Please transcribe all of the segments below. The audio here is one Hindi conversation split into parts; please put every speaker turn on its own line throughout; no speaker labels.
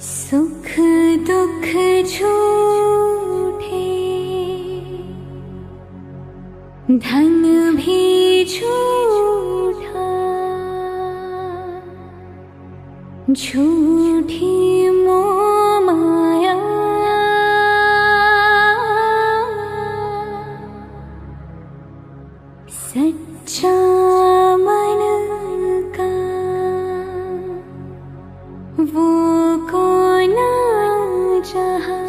सुख दुख झूठे, धन भी झूठा, झूठी मोह माया, सच्चा मन का वो कौन जहाँ,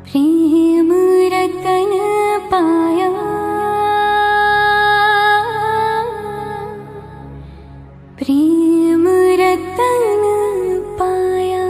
प्रेम रतन पाया, प्रेम रतन पाया।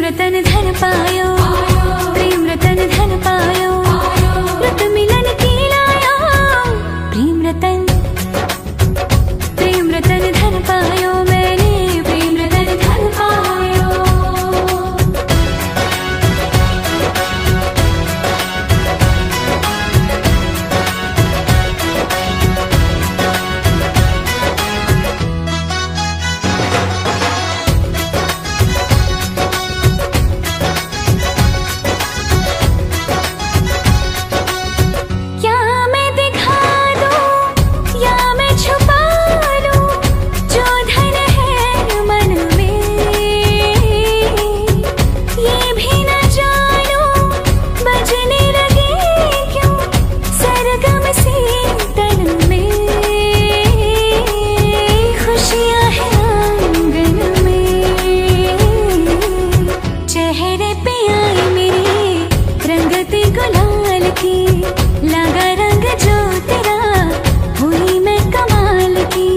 रतन धन पायो, प्रेम रतन धन पायो, रत मिलन की लायो, प्रेम रतन धन पायो, मैंने प्रेम रतन धन पायो। लगा रंग जो तेरा, हुई मैं कमाल की।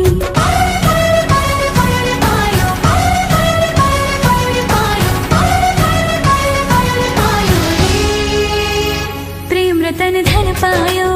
प्रेम रतन धन पायो,